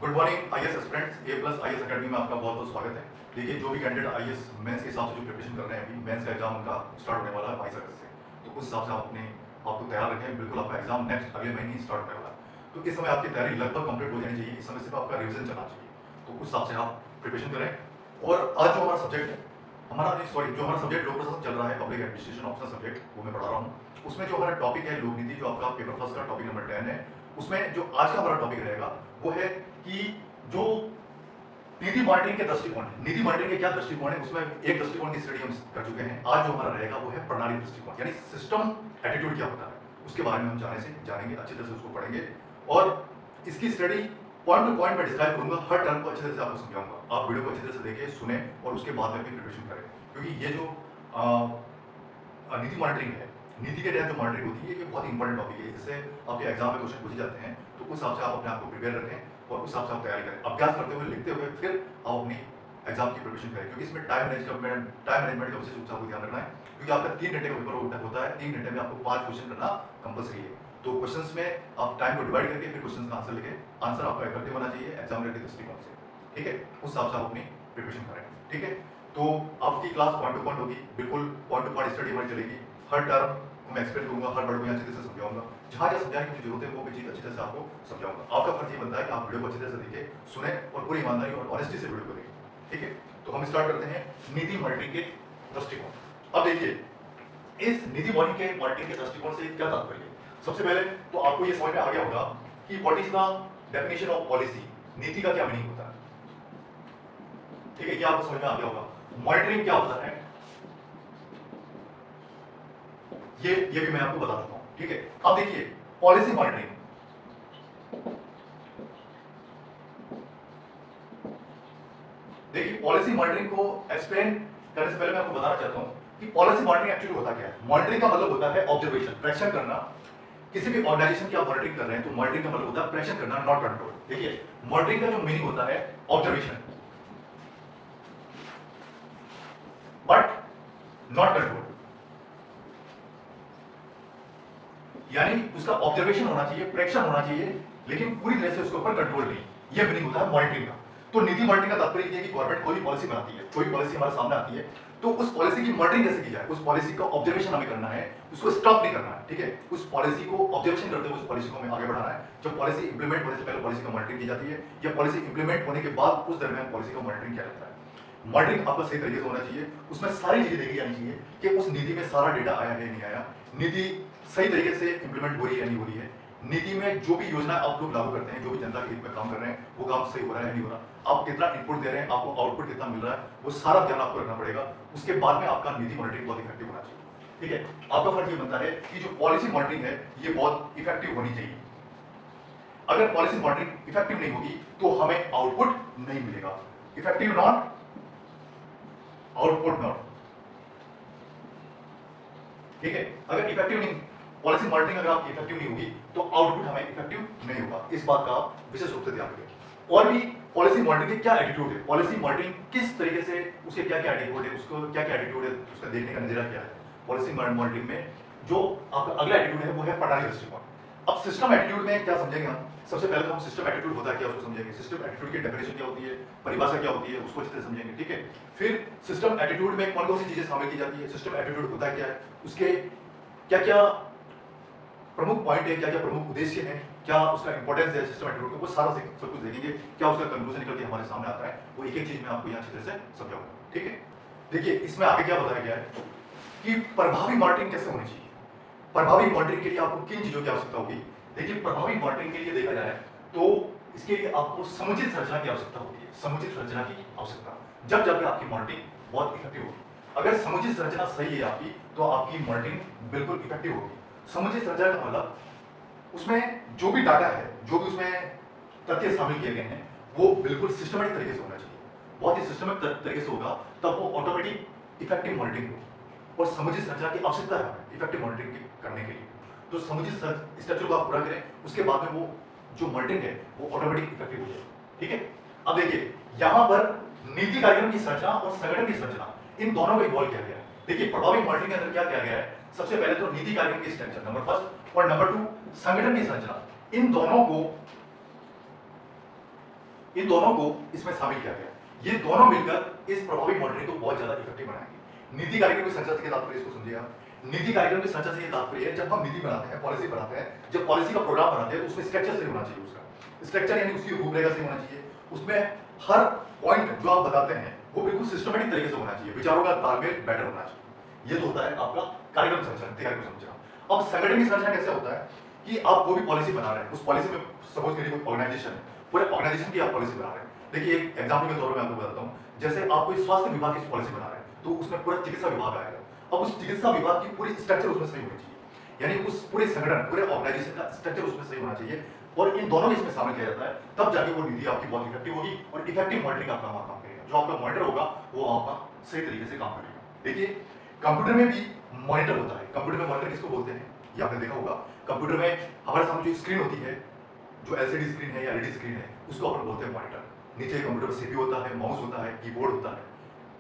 Good morning IAS aspirants ए plus IAS academy में आपका बहुत बहुत स्वागत है। देखिए, जो भी कैंडिडेट आईएएस मेंस के हिसाब से जो प्रिपरेशन कर रहे हैं, अभी मेंस का एग्जाम उनका स्टार्ट होने वाला है 22 अगस्त से, तो उस हिसाब से आप अपने आपको तैयार रखें। बिल्कुल आपका एग्जाम नेक्स्ट अगले महीने ही स्टार्ट होने वाला है, तो इस समय आपकी तैयारी लगभग कंप्लीट हो जानी चाहिए। इस समय सिर्फ आपका रिविजन चलना चाहिए, तो उस हिसाब से आप प्रिपरेशन करें। और आज जो हमारा सब्जेक्ट है, जो हमारा सब्जेक्ट लोक प्रशासन चल रहा है, पब्लिक एडमिनिस्ट्रेशन ऑफिसर सब्जेक्ट, वो मैं पढ़ा रहा हूँ। उसमें जो हमारा टॉपिक है लोक नीति, जो आपका पेपर फर्स्ट का टॉपिक नंबर 10 है, उसमें जो आज का हमारा टॉपिक रहेगा वो है कि जो नीति मॉनिटरिंग के दृष्टिकोण है, नीति मॉनिटरिंग के क्या दृष्टिकोण है, उसमें एक दृष्टिकोण की स्टडी हम कर चुके हैं। आज जो हमारा रहेगा वो है प्रणाली दृष्टिकोण, यानी सिस्टम एटीट्यूड क्या होता है, उसके बारे में हम जानेंगे, अच्छी तरह से उसको पढ़ेंगे। और इसकी स्टडी पॉइंट टू पॉइंट में डिस्क्राइब करूंगा, हर टर्म को अच्छी तरह से आपको समझाऊंगा। आप वीडियो को अच्छी तरह से देखें, सुने और उसके बाद में भी प्रिपरेशन करें, क्योंकि ये जो नीति मॉनिटरिंग है, नीति के तहत जो मॉनिटरिंग होती है, ये बहुत इंपॉर्टेंट टॉपिक है। इससे आपके एग्जाम में क्वेश्चन पूछे जाते हैं, तो उस हिसाब से आप अपने आप को प्रिपेयर रखें और उस हिसाब से आप तैयारी करें, अभ्यास करते हुए, लिखते हुए, फिर आप अपनी एग्जाम की प्रिपरेशन करें। क्योंकि इसमें टाइम मैनेजमेंट का विशेष रूप से आपको ध्यान रखना है, क्योंकि आपका 3 घंटे का पेपर होता है। 3 घंटे में आपको 5 क्वेश्चन करना कंपलसरी है। तो क्वेश्चंस में आप टाइम को डिवाइड करके फिर क्वेश्चन का आंसर लिखें। आंसर आपका इफेक्टिव होना चाहिए एग्जाम के दृष्टिकोण से, ठीक है। उस हिसाब से आप अपनी प्रिपरेशन करें, ठीक है। तो आपकी क्लास पॉइंट टू पॉइंट होगी, बिल्कुल पॉइंट टू पॉइंट स्टडी हमारी चलेगी। हर टर्म मैं एक्सप्लेन करूंगा, हर वर्ड को अच्छी तरह से समझाऊंगा। जहां जहां समझाने की जरूरत है वो भी चीज अच्छी तरह से आपको समझाऊंगा। आपका फर्ज ये बनता है कि आप वीडियो को अच्छी तरह से देखें, सुने और पूरी ईमानदारी और ऑनेस्टी से वीडियो को देखें, ठीक है। तो हम स्टार्ट करते हैं नीति मॉनिटरिंग के दृष्टिकोण। अब देखिए, इस नीति मॉनिटरिंग के दृष्टिकोण से क्या तात्पर्य है। सबसे पहले तो आपको ये समझ में आ गया होगा कि what is the definition of policy, नीति का क्या मीनिंग होता है, ठीक है। ये आपको समझ में आ गया होगा। मॉनिटरिंग क्या होता है ये भी मैं आपको बता चुका हूं, ठीक है। अब देखिए, पॉलिसी मॉनिटरिंग, देखिए पॉलिसी मॉनिटरिंग को एक्सप्लेन करने से पहले मैं आपको बताना चाहता हूं कि पॉलिसी मॉनिटरिंग एक्चुअली होता क्या है। मॉनिटरिंग का मतलब होता है ऑब्जर्वेशन, प्रेक्षण करना। किसी भी ऑर्गेनाइजेशन की आप मॉनिटरिंग कर रहे हैं तो मॉनिटरिंग का मतलब होता है प्रेक्षण करना, नॉट कंट्रोल। देखिए, मॉनिटरिंग का जो मीनिंग होता है ऑब्जर्वेशन बट नॉट कंट्रोल, यानी उसका ऑब्जर्वेशन होना चाहिए, प्रेक्षण होना चाहिए, लेकिन पूरी तरह से उसके ऊपर कंट्रोल नहीं। यह मीनिंग होता है मॉनिटरिंग का। तो नीति मॉनिटरिंग का तात्पर्य यह है कि गवर्नमेंट कोई पॉलिसी बनाती है, कोई पॉलिसी हमारे सामने आती है, तो उस पॉलिसी की मॉनिटरिंग कैसे की जाए, उस पॉलिसी का ऑब्जर्वेशन हमें करना है, उसको स्टॉप नहीं करना है, ठीक है। उस पॉलिसी को ऑब्जर्वेशन करते हुए उस पॉलिसी को हमें आगे बढ़ाना है। जब पॉलिसी इंप्लीमेंट होने से पहले पॉलिसी की मॉनिटरिंग की जाती है, या पॉलिसी इंप्लीमेंट होने के बाद उस दरमियान पॉलिसी का मॉनिटरिंग किया जाता है। मॉनिटरिंग आपका सही तरीके से होना चाहिए, उसमें सारी चीजें देखी जानी चाहिए कि उस नीति में सारा डेटा आया है नहीं आया, नीति सही तरीके से इंप्लीमेंट हो रही है नहीं हो रही है, नीति में जो भी योजना आप लोग लागू करते हैं, जो भी जनता के हित में काम कर रहे हैं, वो काम सही हो रहा है नहीं हो रहा, आप कितना इनपुट दे रहे हैं, आपको आउटपुट कितना मिल रहा है, वो सारा ध्यान आपको रखना पड़ेगा। उसके बाद में आपका नीति मॉनिटरिंग बहुत इफेक्टिव होना चाहिए, ठीक है। आपका फर्ज ये बनता है कि जो पॉलिसी मॉनिटरिंग है ये बहुत इफेक्टिव होनी चाहिए। अगर पॉलिसी मॉनिटरिंग इफेक्टिव नहीं होगी तो हमें आउटपुट नहीं मिलेगा। इफेक्टिव नॉट, आउटपुट नॉट, ठीक है। अगर इफेक्टिव नहीं, पॉलिसी मॉनिटरिंग अगर आपकी इफेक्टिव नहीं होगी तो आउटपुट हमें इफेक्टिव नहीं होगा। इस बात का आप विशेष रूप से ध्यान रखें। और भी पॉलिसी मॉनिटरिंग के क्या एटीट्यूड है, पॉलिसी मॉनिटरिंग किस तरीके से, उसके क्या क्या एटीट्यूड है, उसको क्या क्या एटीट्यूड है, उसका देखने का नजरिया क्या है। पॉलिसी मॉनिटरिंग में जो आपका अगला एटीट्यूड है वो है प्रणाली दृष्टिकोण। अब सिस्टम एटीट्यूड में क्या समझेंगे हम, सबसे पहले तो हम सिस्टम एटीट्यूड होता है क्या उसको समझेंगे, सिस्टम एटीट्यूड की डेफिनेशन क्या होती है, परिभाषा क्या होती है, उसको अच्छे से समझेंगे, ठीक है। फिर सिस्टम एटीट्यूड में कौन कौन सी चीजें शामिल की जाती है, सिस्टम एटीट्यूड होता क्या है, उसके क्या क्या प्रमुख पॉइंट है, क्या क्या प्रमुख उद्देश्य है, क्या उसका इंपॉर्टेंस है सिस्टम एटीट्यूड को, वो सारा सब कुछ देखेंगे। क्या उसका कंक्लूजन निकल के हमारे सामने आता है, वो एक एक चीज में आपको यहाँ अच्छी तरह से समझाऊंगा, ठीक है। देखिए, इसमें आगे क्या बताया गया है कि प्रभावी मॉनिटरिंग कैसे होनी चाहिए। प्रभावी मॉनिटरिंग के लिए आपको किन चीजों की आवश्यकता होगी। देखिए, प्रभावी मॉनिटरिंग के लिए देखा जाए तो इसके लिए आपको समुचित संरचना की आवश्यकता होती है, समुचित संरचना की आवश्यकता, जब जाके आपकी मॉनिटरिंग बहुत इफेक्टिव होगी। अगर समुचित संरचना सही है आपकी, तो आपकी मॉनिटरिंग बिल्कुल इफेक्टिव होगी। समुचित संरचना का मतलब उसमें जो भी डाटा है, जो भी उसमें तथ्य शामिल किए गए हैं, वो बिल्कुल सिस्टमेटिक तरीके से होना चाहिए। बहुत ही सिस्टमेटिक तरीके से होगा तब वो ऑटोमेटिक इफेक्टिव मॉनिटरिंग होगी। और समुचित संरचना की आवश्यकता है इफेक्टिव मॉनिटरिंग करने के लिए। तो समुचित स्ट्रक्चर को आप पूरा करें, उसके बाद में वो जो मॉनिटरिंग है वो ऑटोमेटिक इफेक्टिव हो जाए, ठीक है। अब देखिए, यहां पर नीति कार्यक्रम की संरचना और संगठन की संरचना, इन दोनों को इन्वॉल्व किया गया है। देखिए, प्रभावी मॉनिटरिंग के अंदर क्या किया गया है, सबसे पहले तो नीति कार्यक्रम की स्ट्रक्चर नंबर 1 और नंबर 2 संगठन की संरचना, इन दोनों को इन्वॉल्व किया गया है। ठीक है, अब देखिए, यहां पर नीति कार्यक्रम की संरचना और संगठन की संरचना, इन दोनों को इन्वॉल्व किया गया है। सबसे पहले तो नीति कार्यक्रम की स्ट्रक्चर नंबर 1 और नंबर 2 संगठन की संरचना, इन दोनों को इन दोनों को इसमें शामिल किया गया। ये दोनों मिलकर इस प्रभावी मॉनिटरिंग को बहुत ज्यादा इफेक्टिव बनाएंगे। नीति कार्यक्रम की संरचना के तात्पर्य इसको समझिएगा। नीति कार्यक्रम की संरचना से ये तात्पर्य है, जब हम नीति बनाते हैं, पॉलिसी बनाते हैं, जब पॉलिसी का प्रोग्राम बनाते हैं तो उसमें स्ट्रक्चर सही होना चाहिए। उसका स्ट्रक्चर यानी उसकी रूपरेखा सही होना चाहिए। उसमें हर पॉइंट जो आप बताते हैं वो बिल्कुल सिस्टमेटिक तरीके से होना चाहिए, विचारों का तालमेल बेटर होना चाहिए। ये तो होता है आपका कार्यक्रम संरचना, कार्यक्रम संरचना। अब संगठन की संरचना कैसे होता है कि आप कोई भी पॉलिसी बना रहे हैं, उस पॉलिसी में सपोज करिए कोई ऑर्गेनाइजेशन है, पूरे ऑर्गेनाइजेशन की आप पॉलिसी बना रहे हैं। देखिए एक एग्जांपल के तौर पर मैं आपको बताता हूं, जैसे आप कोई स्वास्थ्य विभाग की पॉलिसी बना रहे हैं तो उसमें पूरा चिकित्सा विभाग आएगा। अब उस चिकित्सा विभाग की पूरी स्ट्रक्चर उसमें सही होनी चाहिए, यानी उस पूरे संगठन, पूरे ऑर्गेनाइजेशन का स्ट्रक्चर उसमें सही होना चाहिए, और इन दोनों को इसमें शामिल किया जाता है। तब जाके वो नीति आपकी बहुत इफेक्टिव होगी और इफेक्टिव मॉनिटरिंग आपका काम करेगा। जो आपका मॉनिटर होगा वो आपका सही तरीके से काम करेगा। देखिए कंप्यूटर में भी मॉनिटर होता है। कंप्यूटर में मॉनिटर किसको बोलते हैं ये आपने देखा होगा। कंप्यूटर में हमारे सामने जो स्क्रीन होती है, जो एलसीडी स्क्रीन है या एलईडी स्क्रीन है, उसको अपन बोलते हैं मॉनिटर। नीचे कंप्यूटर में सीपीयू होता है, माउस होता है, कीबोर्ड होता है,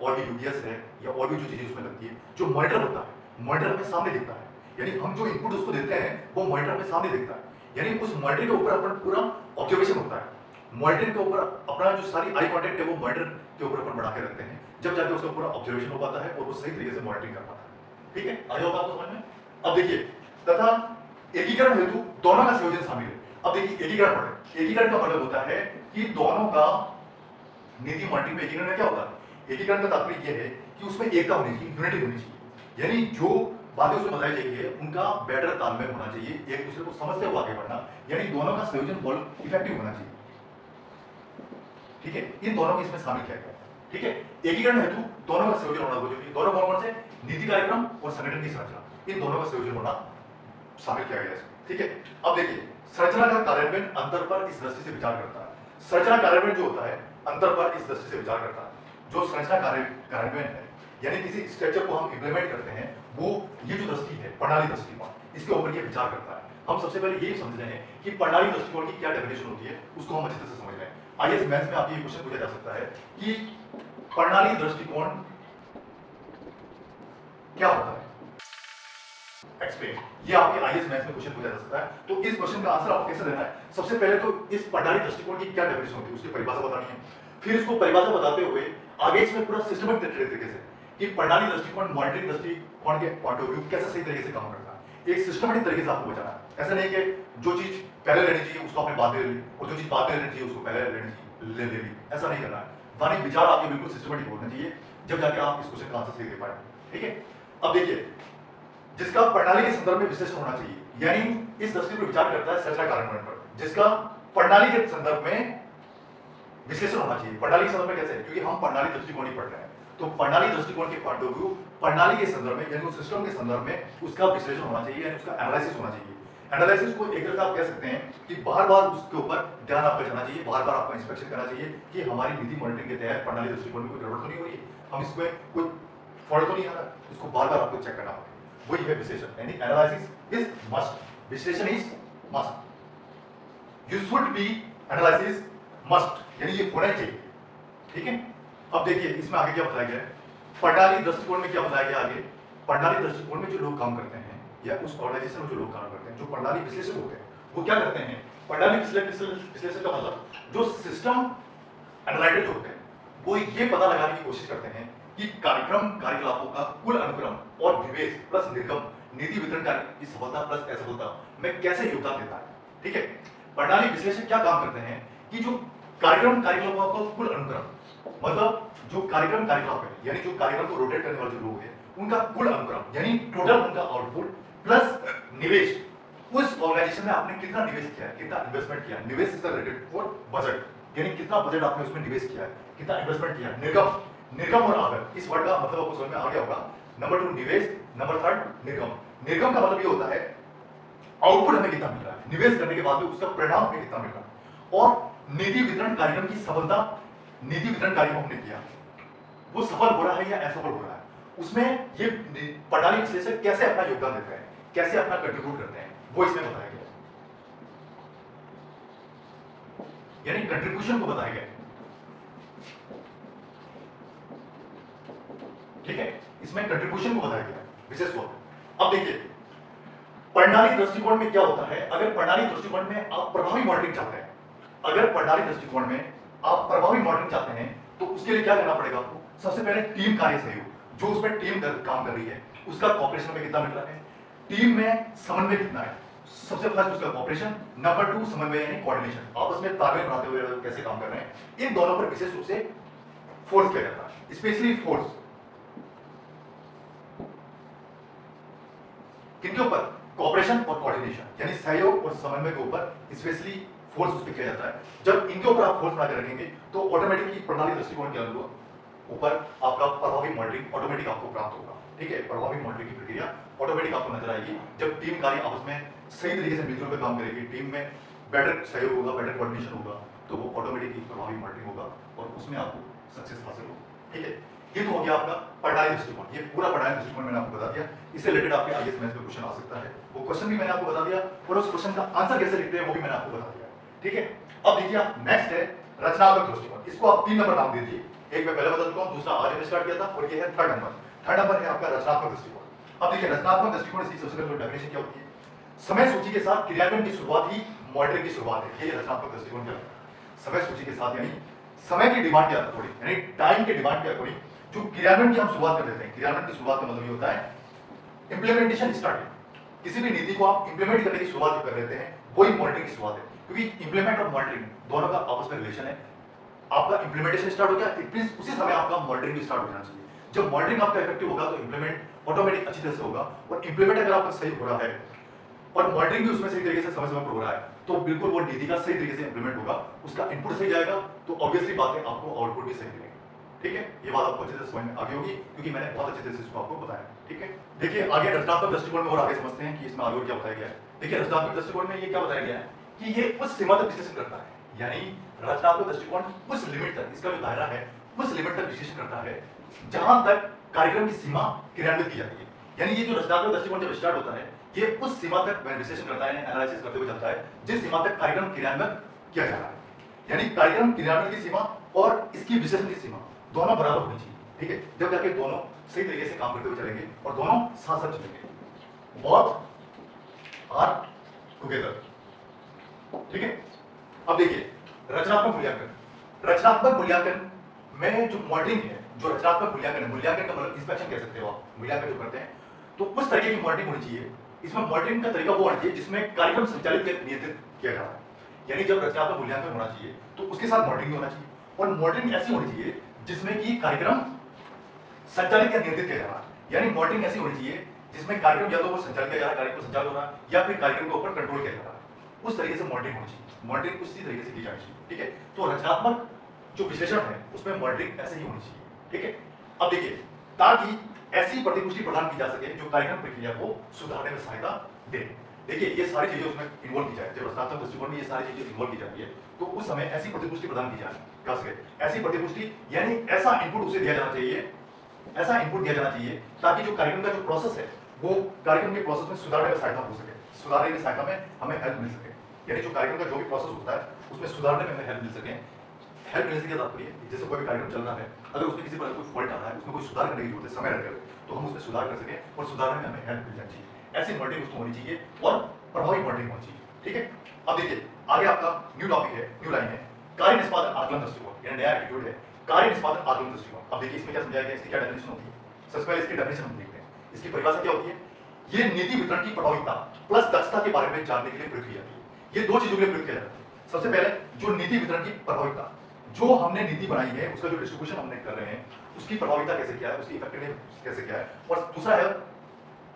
और भी यूपीएस है या और भी जो चीजें उसमें लगती है। जो मॉनिटर होता है, मॉनिटर हमें सामने दिखता है, यानी हम जो इनपुट उसको देते हैं वो मॉनिटर हमें सामने दिखता है, यानी उस मॉनिटर के ऊपर अपन पूरा ऑब्जर्वेशन होता है। मॉनिटर के ऊपर अपना जो सारी आई कांटेक्ट है वो मॉनिटर के ऊपर अपन बढ़ा के रखते हैं, जब जाके उसका पूरा ऑब्जर्वेशन हो पाता है और वो सही तरीके से मॉनिटरिंग कर पाता है। ठीक है, आ जाओगा आपको समझ में। अब देखिए तथा एकीकरण हेतु दोनों का संयोजन शामिल है। अब देखिए एकीकरण पढ़े। एकीकरण का मतलब होता है कि दोनों का नीति मॉनिटरिंग में एकीकरण में क्या होता है। एकीकरण का तात्पर्य यह है कि उसमें एकता होनी चाहिए, यूनिटी होनी चाहिए, यानी जो बातें उसमें बताई जाएगी उनका बेटर तालमेल होना चाहिए, एक दूसरे को समझते हुए आगे बढ़ना, यानी दोनों का संयोजन बहुत इफेक्टिव होना चाहिए। ठीक है, इन दोनों को इसमें शामिल किया गया। ठीक है, एकीकरण हेतु दोनों का संयोजन होना जरूरी है। दोनों कौन से, नीति कार्यक्रम और संगठन की संरचना, इन दोनों का संयोजन होना शामिल किया गया है। ठीक है, अब देखिए संरचना का कार्यान्वयन अंतर पर इस दृष्टि से विचार करता है। संरचना कार्यान्वयन जो होता है अंतर पर इस दृष्टि से विचार करता है। जो संरचना कार्यान्वयन है, यानी किसी स्ट्रक्चर को हम इंप्लीमेंट करते हैं, वो ये जो दृष्टि है प्रणाली दृष्टिकोण, इसके ऊपर ये विचार करता है। हम सबसे पहले यही समझ रहे हैं कि प्रणाली दृष्टिकोण की क्या डेफिनेशन होती है, उसको हम अच्छी तरह से समझ रहे हैं। आईएएस मैथ्स में आपको ये क्वेश्चन पूछा जा सकता है कि प्रणाली दृष्टिकोण क्या होता है, एक्सप्लेन। ये आपके आईएएस मैथ्स में क्वेश्चन पूछा जा सकता है। तो इस क्वेश्चन का आंसर आपको कैसे देना है, सबसे पहले तो इस प्रणाली दृष्टिकोण की क्या डेफिनेशन होती है उसकी परिभाषा बतानी है। फिर उसको परिभाषा बताते हुए आगे इसमें पूरा सिस्टमेटिक तरीके से कि प्रणाली दृष्टिकोण मॉनिटरिंग दृष्टिकोण के पॉइंट ऑफ व्यू कैसे सही तरीके से काम करता है, एक सिस्टमेटिक तरीके से आपको बताना है। ऐसा नहीं कि जो चीज पहले लेनी चाहिए उसको आपने बाद में ले ली, और जो चीज बाद में लेनी चाहिए उसको पहले ले ली, ऐसा नहीं करना है। वाणी विचार आपके बिल्कुल सिस्टमेटिक होना चाहिए, जब जाके आप इस क्वेश्चन का आंसर सही दे पाए। ठीक है, अब देखिए जिसका प्रणाली के संदर्भ में विश्लेषण होना चाहिए, यानी इस दृष्टि पर विचार करता है संरचना कार्यान्वयन पर, जिसका प्रणाली के संदर्भ में विश्लेषण होना चाहिए। प्रणाली के संदर्भ में कैसे, क्योंकि हम प्रणाली दृष्टिकोण ही पढ़ रहे हैं, तो प्रणाली दृष्टिकोण के पॉइंट ऑफ व्यू प्रणाली के संदर्भ में, यानी सिस्टम के संदर्भ में उसका विश्लेषण होना चाहिए, यानी उसका एनालिसिस होना चाहिए। एनालिसिस को एक तरह से आप कह सकते हैं कि बार-बार उसके ऊपर ध्यान आपका जाना चाहिए, बार-बार आपका इंस्पेक्शन करना चाहिए कि हमारी नीति मॉनिटरिंग के तहत प्रणाली दृष्टिकोण में कोई गड़बड़ तो नहीं हो रही है, हम इसमें कोई फॉल्ट तो नहीं आ रहा, इसको बार-बार आपको चेक करना होगा। वही है विश्लेषण, यानी एनालिसिस इज मस्ट, विश्लेषण is must. You should be analysis must, यानी ये होना चाहिए। ठीक है, अब देखिए इसमें आगे क्या बताया गया है, प्रणाली दृष्टिकोण में क्या बताया गया आगे। प्रणाली दृष्टिकोण में जो लोग काम करते हैं या उस ऑर्गेनाइजेशन में जो लोग काम करते हैं, जो प्रणाली विश्लेषक होते हैं, वो क्या करते हैं। प्रणाली विश्लेषक का मतलब जो सिस्टम एनालिटिक होते हैं, वो ये पता लगाने की कोशिश करते हैं कि कार्यक्रम कार्यकलापों का कुल अनुक्रम और निवेश प्लस निर्गम नीति वितरण कार्य की सफलता प्लस असफलता में कैसे योगदान देता है। ठीक है, प्रणाली विश्लेषक क्या काम करते हैं कि जो कार्यक्रम कार्यकलापों का कुल अनुक्रम, मतलब जो कार्यक्रम कार्यकलाप है, यानी जो कार्यक्रम को रोटेट करने वाले जो लोग हैं उनका कुल अनुक्रम, यानी टोटल उनका आउटपुट प्लस निवेश, उस ऑर्गेनाइजेशन में आपने कितना निवेश किया है, कितना इन्वेस्टमेंट किया है। निवेश इज रिलेटेड फॉर बजट, यानी कितना बजट आपने उसमें निवेश किया है, कितना इन्वेस्टमेंट किया है। निर्गम, निर्गम और आगत, इस वर्ड का मतलब आपको समझ में आ गया होगा। नंबर 2 निवेश, नंबर 3 निर्गम। निर्गम का मतलब ये होता है आउटपुट हमें कितना मिल रहा है, निवेश करने के बाद में उसका परिणाम हमें कितना मिल रहा है। और नीति वितरण कार्यक्रम की सफलता, नीति वितरण कार्यक्रम हमने किया वो सफल हो रहा है या असफल हो रहा है, उसमें ये प्रणाली विश्लेषक कैसे अपना योगदान देते हैं, कैसे अपना कंट्रीब्यूट करते हैं, वो इसमें बताया गया, यानी कंट्रीब्यूशन को बताया गया। ठीक है, इसमें कंट्रीब्यूशन को बताया गया विशेष तौर पर। अब देखिए प्रणाली दृष्टिकोण में क्या होता है, अगर प्रणाली दृष्टिकोण में आप प्रभावी मॉनिटरिंग चाहते हैं, अगर प्रणाली दृष्टिकोण में आप प्रभावी मॉडलिंग चाहते हैं तो उसके लिए क्या करना पड़ेगा आपको? सबसे पहले टीम कार्य सहयोग, जो उसमें टीम काम कर रही है उसका कॉपरेशन में कितना मिल रहा है, टीम में समन्वय कितना है, सबसे फर्स्ट उसका कॉपरेशन, नंबर 2 समन्वय यानी कोऑर्डिनेशन, आपस में तालमेल बनाते हुए कैसे काम कर रहे हैं, इन दोनों पर विशेष रूप से फोर्स किया जाता है, स्पेशली फोर्स किनके ऊपर? कॉपरेशन और कोऑर्डिनेशन यानी सहयोग और समन्वय के ऊपर स्पेशली फोर्स उस पर किया जाता है। जब इनके ऊपर आप फोर्स बनाकर रखेंगे तो ऑटोमेटिकली प्रणाली दृष्टिकोण के अनुरूप ऊपर आपका प्रभावी मॉडलिंग ऑटोमेटिक आपको प्राप्त होगा। ठीक है, प्रभावी मॉडलिंग की प्रक्रिया ऑटोमेटिक आपको नजर आएगी जब टीम कार्य आपस में सही तरीके से मिलजुल कर काम करेगी, टीम में बेटर सहयोग होगा, बेटर कोऑर्डिनेशन होगा, तो वो ऑटोमेटिकली प्रभावी मॉडलिंग होगा और उसमें आपको सक्सेस हासिल होगा। ठीक है, ये तो हो गया आपका प्रणाली दृष्टिकोण, ये पूरा प्रणाली दृष्टिकोण मैंने आपको बता दिया। इससे रिलेटेड आपके आईएएस मेंस में क्वेश्चन आ सकता है, वो क्वेश्चन भी मैंने आपको बता दिया और उस क्वेश्चन का आंसर कैसे लिखते हैं वो भी मैंने आपको बता दिया। ठीक है, अब देखिए आप नेक्स्ट है रचनात्मक दृष्टिकोण, इसको आप 3 नंबर नाम दे दीजिए, एक मैं पहले बता चुका हूं, दूसरा आज मैंने स्टार्ट किया था और ये है थर्ड नंबर। थर्ड नंबर है आपका रचनात्मक दृष्टिकोण। अब देखिए रचनात्मक दृष्टिकोण इसकी सबसे पहले डेफिनेशन क्या होती है? समय सूची के साथ क्रियान्वयन की शुरुआत ही मॉडलिंग की शुरुआत है, ये रचनात्मक दृष्टिकोण क्या है? समय सूची के साथ यानी समय की डिमांड के अकॉर्डिंग यानी टाइम के डिमांड के अकॉर्डिंग जो क्रियान्वयन की हम शुरुआत कर देते हैं, क्रियान्वयन की शुरुआत का मतलब ये होता है इंप्लीमेंटेशन स्टार्टिंग, किसी भी नीति को आप इंप्लीमेंट करने की शुरुआत कर देते हैं वही मॉनिटरिंग की शुरुआत है, क्योंकि इंप्लीमेंट और मॉनिटरिंग दोनों का आपस में रिलेशन है। आपका इंप्लीमेंटेशन स्टार्ट हो गया, इट मींस उसी समय आपका मॉनिटरिंग भी स्टार्ट हो जाना चाहिए। जब मॉनिटरिंग आपका इफेक्टिव होगा तो इंप्लीमेंट ऑटोमेटिक अच्छी तरह से होगा, और इंप्लीमेंट अगर आपका सही हो रहा है और मॉनिटरिंग भी उसमें सही तरीके से समय समय पर हो रहा है तो बिल्कुल वो नीति का सही तरीके से इंप्लीमेंट होगा, उसका इनपुट सही जाएगा तो ऑब्वियसली बात है आपको आउटपुट भी सही मिलेगा। ठीक है, ये बात आपको अच्छे से समझ में आ गई होगी क्योंकि मैंने बहुत अच्छे से इसको आपको बताया। ठीक है, देखिए आगे रचनात्मक दृष्टिकोण में और आगे समझते हैं कि इसमें आगे और क्या बताया गया है। देखिए रचनात्मक दृष्टिकोण में ये क्या बताया गया है कि ये उस सीमा तक विश्लेषण करता है, यानी रचनात्मक दृष्टिकोण उस लिमिट तक, इसका जो दायरा है उस लिमिट तक विश्लेषण करता है जहां तक कार्यक्रम की सीमा क्रियान्वित की जाती है। यानी ये जो रचनात्मक दृष्टिकोण जब स्टार्ट होता है ये उस सीमा तक विश्लेषण करता है, एनालिसिस करते हुए चलता है जिस सीमा तक कार्यक्रम क्रियान्वित किया जा रहा है, यानी कार्यक्रम क्रियान्वयन की सीमा और इसकी विश्लेषण की सीमा दोनों बराबर होनी चाहिए। ठीक है, जब जाके दोनों सही तरीके से काम करते हुए चलेंगे और दोनों साथ साथ चलेंगे, बोथ आर टुगेदर। ठीक है, अब देखिए रचनात्मक मूल्यांकन, रचनात्मक मूल्यांकन में जो मॉडलिंग है, जो रचनात्मक मूल्यांकन है, मूल्यांकन का मतलब इंस्पेक्शन कह सकते हो आप, मूल्यांकन जो करते हैं तो उस तरीके की मॉडलिंग होनी चाहिए। इसमें मॉडलिंग का तरीका वो होना चाहिए जिसमें कार्यक्रम संचालित नियंत्रित किया जा रहा है, यानी जब रचनात्मक मूल्यांकन होना चाहिए तो उसके साथ मॉडलिंग होना चाहिए, और मॉडलिंग ऐसी होनी चाहिए जिसमें कि कार्यक्रम संचालित या नियंत्रित किया जा रहा है, यानी मॉडलिंग ऐसी होनी चाहिए जिसमें कार्यक्रम या तो वो संचालित किया जा रहा है, कार्यक्रम संचालित हो रहा है, या फिर कार्यक्रम के ऊपर कंट्रोल किया जा रहा है, उस तरीके से मॉडलिंग होनी चाहिए, मॉडलिंग उसी तरीके से की जानी चाहिए। ठीक है, तो रचनात्मक जो विश्लेषण है उसमें मॉडलिंग ऐसे ही होनी चाहिए। ठीक है, अब देखिए ताकि ऐसी प्रतिपुष्टि प्रदान की जा सके जो कार्यक्रम प्रक्रिया को सुधारने में सहायता दे। देखिए ये सारी चीजें उसमें इन्वॉल्व की जाए, जब रचनात्मक दृष्टिकोण में ये सारी चीजें इन्वॉल्व की जाती है तो उस समय ऐसी प्रतिपुष्टि प्रदान की जाए, क्या सके ऐसी प्रतिपुष्टि यानी ऐसा इनपुट उसे दिया जाना चाहिए, ऐसा इनपुट दिया जाना चाहिए ताकि जो कार्यक्रम का जो प्रोसेस है वो कार्यक्रम के प्रोसेस में सुधारने में सहायता हो सके, सुधारने की सहायता में हमें हेल्प मिल सके, यानी जो कार्यक्रम का जो भी प्रोसेस होता है उसमें सुधारने में हमें हेल्प मिल सके। हेल्प मिलने से क्या तात्पर्य, जैसे कोई भी कार्यक्रम चल रहा है अगर उसमें किसी पर कोई फॉल्ट आ रहा है, उसमें कोई सुधार करने की जरूरत है समय रहते हुए, तो हम उसमें सुधार कर सकें और सुधारने में हमें हेल्प मिल जानी चाहिए। ऐसी मॉडलिंग उसको होनी चाहिए और प्रभावी मॉडलिंग होनी चाहिए। ठीक है, अब देखिए आगे आपका न्यू टॉपिक है, न्यू लाइन है कार्य निष्पादन आकलन दृष्टिकोण, यानी नया एटीट्यूड है कार्य निष्पादन आकलन दृष्टिकोण। अब देखिए इसमें क्या समझाया गया, इसकी क्या डेफिनेशन होती है, सबसे पहले इसकी डेफिनेशन हम देखते हैं। इसकी परिभाषा क्या होती है, ये नीति वितरण की प्रभाविता प्लस दक्षता के बारे में जानने के लिए प्रयोग की जाती है। ये दो चीजों के लिए प्रयोग किया जाता है। सबसे पहले जो नीति वितरण की प्रभाविता, जो हमने नीति बनाई है उसका जो डिस्ट्रीब्यूशन हमने कर रहे हैं उसकी प्रभाविता कैसे क्या है, उसकी इफेक्टिवनेस कैसे क्या है, और दूसरा है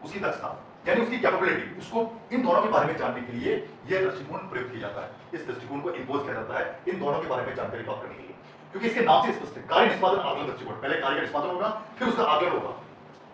उसकी दक्षता यानी उसकी कैपेबिलिटी, उसको इन दोनों के बारे में जानने के लिए यह दृष्टिकोण प्रयोग किया जाता है। इस दृष्टिकोण को इंपोज किया जाता है इन दोनों के बारे में जानकारी प्राप्त करने के लिए, क्योंकि इसके नाम से स्पष्ट है कार्य निष्पादन आकलन दृष्टिकोण, पहले कार्य का निष्पादन होगा फिर उसका आकलन होगा।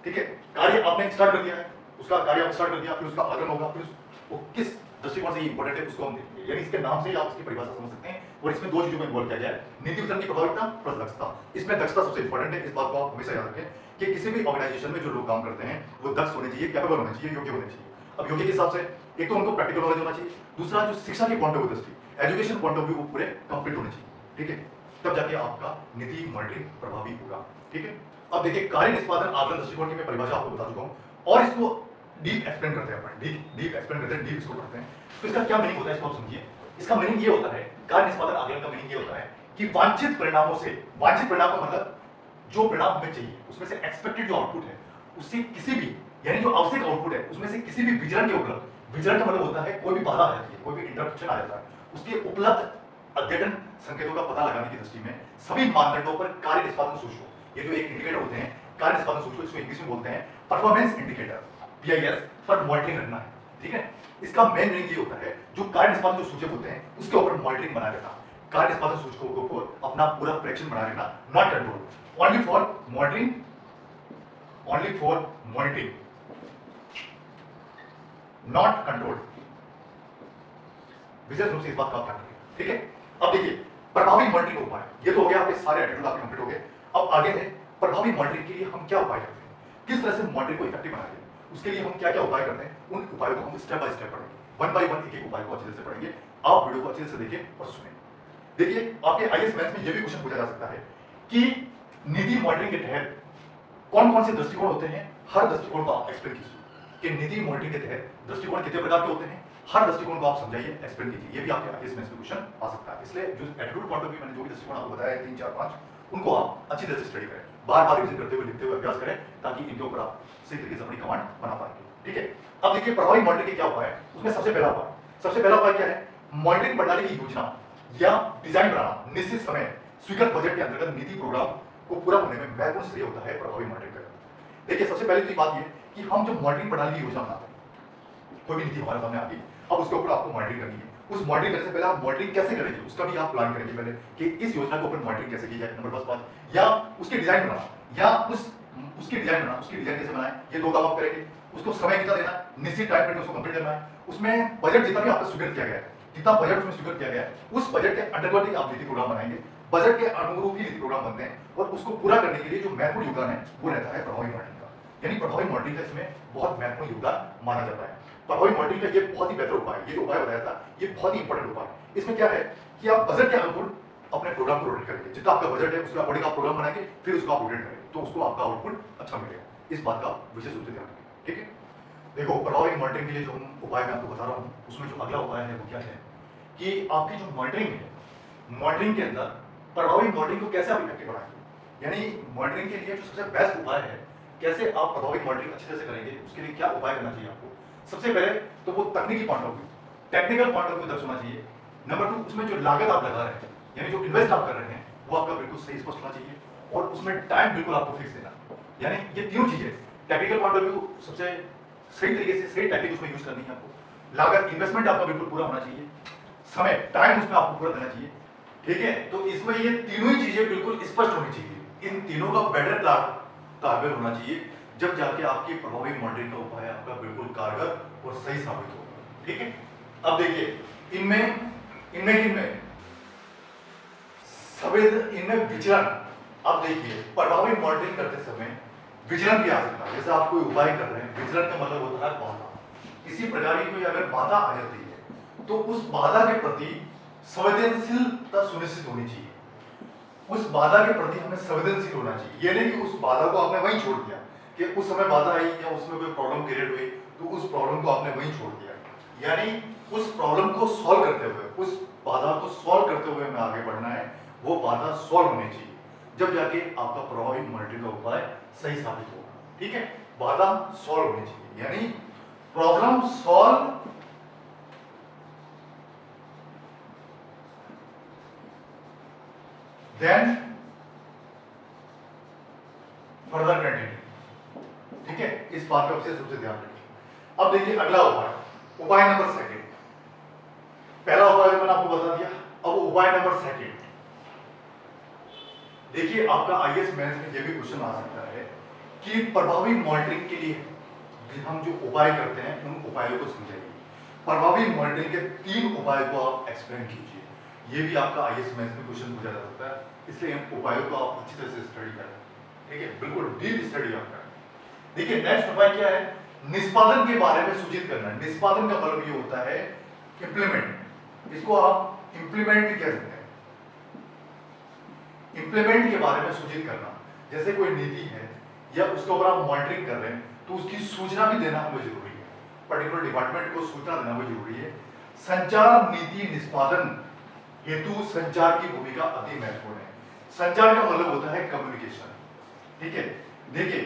ठीक है, कार्य आपने स्टार्ट कर दिया है, उसका कार्य आपने स्टार्ट कर दिया, फिर उसका आकलन होगा, फिर वो किस दृष्टिकोण से इंपॉर्टेंट है उसको हम देखेंगे, यानी इसके नाम से ही आप इसकी परिभाषा समझ सकते हैं। और इसमें दो चीजों को इन्वॉल्व किया गया है, नीति वितरण की प्रभाविता प्लस दक्षता। इसमें दक्षता सबसे इंपॉर्टेंट है, इस बात को आप हमेशा याद रखें कि किसी भी ऑर्गेनाइजेशन में जो लोग काम करते हैं वो दक्ष होने चाहिए, कैपेबल होने चाहिए, योग्य होने चाहिए। अब योग्य के हिसाब से एक तो उनको प्रैक्टिकल नॉलेज होना चाहिए, दूसरा जो शिक्षा के पॉइंट ऑफ व्यू दृष्टि, एजुकेशन पॉइंट ऑफ व्यू वो पूरे कंप्लीट होने चाहिए। ठीक है, तब जाके आपका नीति मॉडलिंग प्रभावी होगा। ठीक है, अब देखिए कार्य निष्पादन आकलन दृष्टिकोण की मैं परिभाषा आपको बता चुका हूं और इसको डीप एक्सप्लेन करते हैं अपन, डीप एक्सप्लेन करते हैं, डीप इसको पढ़ते हैं। तो इसका क्या मीनिंग होता है इसको आप समझिए। इसका मीनिंग ये होता है, कार्य निष्पादन आकलन का मीनिंग ये होता है कि वांछित परिणामों से, वांछित परिणाम का मतलब जो परिणाम हमें चाहिए उसमें से एक्सपेक्टेड जो आउटपुट है उससे किसी भी, यानी जो आवश्यक आउटपुट है उसमें से किसी भी विचरण के उपलब्ध, विचरण का मतलब होता है कोई भी बाधा आ जाती है, कोई भी इंटरप्शन आ जाता है, उसके उपलब्ध अद्यतन संकेतों का पता लगाने की दृष्टि में सभी मानदंडों पर कार्य निष्पादन सूचकों, ये जो एक इंडिकेटर होते हैं कार्य निष्पादन सूचकों, इसको इंग्लिश में बोलते हैं परफॉर्मेंस इंडिकेटर पीआईएस, पर मॉनिटरिंग रखना है। ठीक है, इसका मेन मीनिंग ये होता है जो कार्य निष्पादन जो सूचक होते हैं उसके ऊपर मॉनिटरिंग बनाए रखना, कार्य निष्पादन सूचकों के ऊपर अपना पूरा प्रेडिक्शन बनाए रखना, not control, only for monitoring, only for monitoring, not control. विशेष रूप से इस बात का ध्यान रखिए। ठीक है, अब देखिए प्रभावी मॉनिटरिंग उपाय, ये तो हो गया, आपके सारे एटीट्यूड आपके कंप्लीट हो गए। अब आगे है प्रभावी मॉनिटरिंग के लिए हम क्या उपाय करते हैं, किस तरह से मॉनिटरिंग को इफेक्टिव बनाएंगे, उसके लिए हम क्या क्या उपाय करते हैं, उन उपायों को हम स्टेप बाय स्टेप पढ़ेंगे, वन बाय वन एक एक उपाय को अच्छे से पढ़ेंगे। आप वीडियो को अच्छे से देखिए और सुनें। देखिए आपके आईएएस मेंस में यह भी क्वेश्चन पूछा जा सकता है कि निधि मॉनिटरिंग के तहत कौन कौन से दृष्टिकोण होते हैं, हर दृष्टिकोण को आप एक्सप्लेन कीजिए कि निधि मॉनिटरिंग के तहत दृष्टिकोण कितने प्रकार के होते हैं, हर दृष्टिकोण को आप समझाइए, एक्सप्लेन कीजिए। ये भी आपके आईएएस मेंस में क्वेश्चन आ सकता है, इसलिए जो एटीट्यूड पॉइंट ऑफ व्यू मैंने जो भी दृष्टिकोण आपको बताया है 3 4 5, उनको आप अच्छी तरह से स्टडी करें, बार-बार रिवीजन करते हुए लिखते हुए अभ्यास करें, ताकि इनके ऊपर आप सही तरीके से अपनी कमांड बना पाएंगे। ठीक है, अब देखिए प्रभावी मॉनिटरिंग के क्या उपाय है, उसमें सबसे पहला उपाय क्या है, मॉनिटरिंग प्रणाली की योजना या डिजाइन बनाना, निश्चित समय स्वीकृत बजट के अंतर्गत नीति प्रोग्राम को पूरा होने में महत्वपूर्ण श्रेय होता है प्रभावी मॉनिटरिंग का। देखिए सबसे पहले तो बात ये कि हम जो मॉनिटरिंग प्रणाली की योजना बनाते हैं, कोई भी नीति हमारे सामने आ गई, अब उसके ऊपर आपको मॉनिटरिंग करनी है, उस मॉनिटरिंग करने से पहले आप मॉनिटरिंग कैसे करेंगे उसका भी आप प्लान करेंगे पहले कि इस योजना के ऊपर मॉनिटरिंग कैसे की जाए, नंबर फर्स्ट बात, या उसकी डिजाइन बनाना, या उसकी डिजाइन कैसे बनाएं, ये दो काम आप करेंगे। उसको समय कितना देना, निश्चित टाइम पीरियड में उसको कंप्लीट करना है, उसमें बजट जितना भी आपका स्वीकृत किया गया है, जितना बजट उसमें स्वीकृत किया गया है, उस बजट के अंडरवर्ड ही आप नीति प्रोग्राम बनाएंगे, बजट के अनुरूप ही नीति प्रोग्राम बनते हैं, और उसको पूरा करने के लिए जो महत्वपूर्ण योगदान है वो रहता है प्रभावी मॉनिटरिंग का, यानी प्रभावी मॉनिटरिंग का इसमें बहुत महत्वपूर्ण योगदान माना जाता है। प्रभावी मॉनिटरिंग का ये बहुत ही बेहतर उपाय है, ये जो उपाय बताया था ये बहुत ही इंपॉर्टेंट उपाय है। इसमें क्या है कि आप बजट के अनुकूल अपने प्रोग्राम को रोटेट करेंगे, जितना आपका बजट है उसके अकॉर्डिंग आप प्रोग्राम बनाएंगे, फिर उसको आप रोटेट करेंगे तो उसको आपका आउटपुट अच्छा मिलेगा, इस बात का विशेष रूप से ध्यान रखें। ठीक है, देखो प्रभावी मॉनिटरिंग के लिए जो हम उपाय मैं आपको बता रहा हूँ उसमें जो अगला उपाय है वो क्या है कि आपकी जो मॉनिटरिंग है, मॉनिटरिंग के अंदर प्रभावी मॉनिटरिंग को कैसे आप इफेक्टिव बनाएंगे, यानी मॉनिटरिंग के लिए जो सबसे बेस्ट उपाय है, कैसे आप प्रभावी मॉनिटरिंग अच्छे तरह से करेंगे, उसके लिए क्या उपाय करना चाहिए आपको। सबसे पहले तो वो तकनीकी point of view, technical point of view दर्ज होना चाहिए। नंबर 2, उसमें जो लागत आप लगा रहे हैं, यानी जो इन्वेस्ट आप कर रहे हैं वो आपका बिल्कुल सही स्पष्ट होना चाहिए, और उसमें टाइम बिल्कुल आपको फिक्स देना, यानी ये तीनों चीजें, टेक्निकल पॉइंट ऑफ व्यू सबसे सही तरीके से सही टेक्निक उसमें यूज करनी है आपको, लागत इन्वेस्टमेंट आपका बिल्कुल पूरा होना चाहिए, समय टाइम उसमें आपको पूरा देना चाहिए। ठीक है, तो इसमें ये तीनों ही चीजें बिल्कुल स्पष्ट होनी चाहिए, इन तीनों का बेटर तालमेल होना चाहिए, जब जाके आपकी प्रभावी मॉनिटरिंग का उपाय आपका बिल्कुल कारगर और सही साबित होगा। ठीक है, अब देखिए इनमें इनमें विचरण, अब देखिए प्रभावी मॉनिटरिंग करते समय विचरण भी आ सकता है, जैसे आप कोई उपाय कर रहे हैं, विचरण का मतलब होता है बाधा, किसी प्रकार की कोई अगर बाधा आ जाती है तो उस बाधा के प्रति संवेदनशीलता सुनिश्चित होनी चाहिए, उस बाधा के प्रति हमें संवेदनशील होना चाहिए, ये नहीं कि उस बाधा को आपने वहीं छोड़ दिया कि उस समय बाधा आई या उसमें कोई प्रॉब्लम क्रिएट हुई तो उस प्रॉब्लम को आपने वहीं छोड़ दिया, यानी उस प्रॉब्लम को सॉल्व करते हुए, उस बाधा को सॉल्व करते हुए हमें आगे बढ़ना है, वो बाधा सॉल्व होनी चाहिए, जब जाके आपका प्रभावी मॉनिटरिंग का उपाय सही साबित होगा। ठीक है, बाधा सॉल्व होनी चाहिए, यानी problem solve then further continue. ठीक है, इस बात का विशेष रूप से ध्यान रखिए। अब देखिए अगला उपाय नंबर सेकंड, पहला उपाय मैंने आपको बता दिया, अब उपाय नंबर सेकंड, देखिए आपका आईएएस मेंस में यह भी क्वेश्चन आ सकता है कि प्रभावी मॉनिटरिंग के लिए हम जो उपाय करते हैं उन उपायों को समझाइए, प्रभावी मॉनिटरिंग के 3 उपाय को आप एक्सप्लेन कीजिए, ये भी आपका आईएएस मेंस में क्वेश्चन पूछा जा सकता है, इसलिए इन उपायों को आप अच्छी तरह से स्टडी करें। ठीक है, बिल्कुल डीप स्टडी आप करें। देखिए नेक्स्ट उपाय क्या है, निष्पादन के बारे में सूचित करना, निष्पादन का मतलब ये होता है इंप्लीमेंट, इसको आप इंप्लीमेंट भी कह सकते हैं, इंप्लीमेंट के बारे में सूचित करना, जैसे कोई नीति है या उसके ऊपर आप मॉनिटरिंग कर रहे हैं तो उसकी सूचना भी देना हमें जरूरी है, पर्टिकुलर डिपार्टमेंट को सूचना देना भी जरूरी है। संचार नीति निष्पादन हेतु संचार की भूमिका अति महत्वपूर्ण है। संचार का मतलब होता है कम्युनिकेशन, ठीक है। देखिए